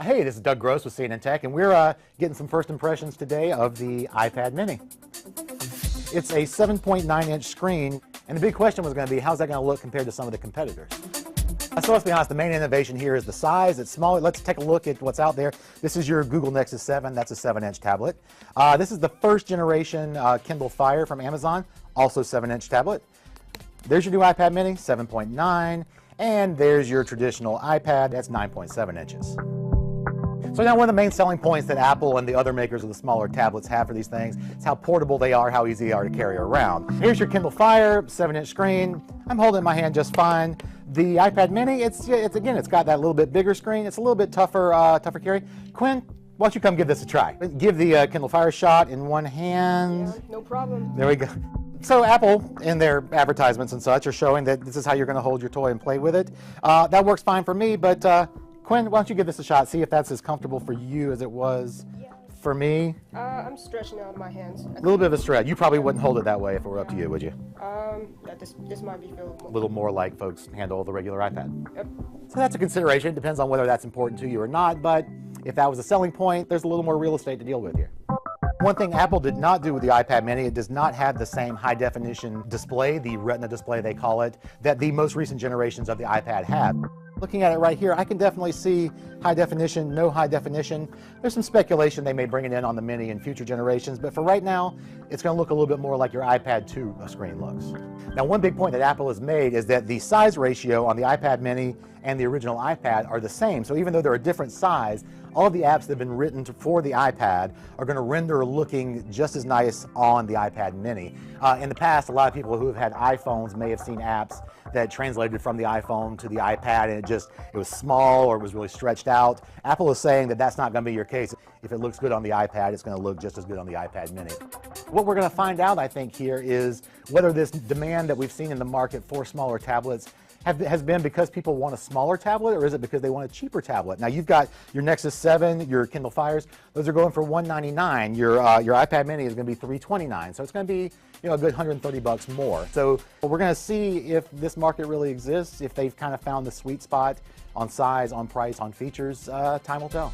Hey, this is Doug Gross with CNN Tech, and we're getting some first impressions today of the iPad mini. It's a 7.9-inch screen, and the big question was going to be, how's that going to look compared to some of the competitors? So let's be honest, the main innovation here is the size. It's smaller. Let's take a look at what's out there. This is your Google Nexus 7. That's a 7-inch tablet. This is the first generation Kindle Fire from Amazon, also 7-inch tablet. There's your new iPad mini, 7.9, and there's your traditional iPad, that's 9.7 inches. So now one of the main selling points that Apple and the other makers of the smaller tablets have for these things is how portable they are, how easy they are to carry around. Here's your Kindle Fire, 7-inch screen. I'm holding it in my hand just fine. The iPad mini, it's got that little bit bigger screen. It's a little bit tougher carry. Quinn, why don't you come give this a try? Give the Kindle Fire a shot in one hand. Yeah, no problem. There we go. So Apple, in their advertisements and such, are showing that this is how you're going to hold your toy and play with it. That works fine for me, but Quinn, why don't you give this a shot? See if that's as comfortable for you as it was for me. I'm stretching out my hands. A little bit of a stretch. You probably wouldn't hold it that way if it were up to you, would you? Yeah, this might be feel A little more like folks handle the regular iPad. Yep. So that's a consideration. It depends on whether that's important to you or not, but if that was a selling point, there's a little more real estate to deal with here. One thing Apple did not do with the iPad mini, it does not have the same high definition display, the Retina display they call it, that the most recent generations of the iPad have. Looking at it right here, I can definitely see high definition, no high definition. There's some speculation they may bring it in on the mini in future generations, but for right now, it's going to look a little bit more like your iPad 2 screen looks. Now, one big point that Apple has made is that the size ratio on the iPad mini and the original iPad are the same. So even though they're a different size, all of the apps that have been written for the iPad are going to render looking just as nice on the iPad mini. In the past, a lot of people who have had iPhones may have seen apps that translated from the iPhone to the iPad, and it was small or it was really stretched out. Apple is saying that that's not going to be your case. If it looks good on the iPad, it's going to look just as good on the iPad mini. What we're going to find out, I think, here is whether this demand that we've seen in the market for smaller tablets has been because people want a smaller tablet, or is it because they want a cheaper tablet? Now you've got your Nexus 7, your Kindle Fires, those are going for $199. Your iPad mini is going to be $329, so it's going to be a good $130 more. So we're going to see if this market really exists, if they've kind of found the sweet spot on size, on price, on features. Time will tell.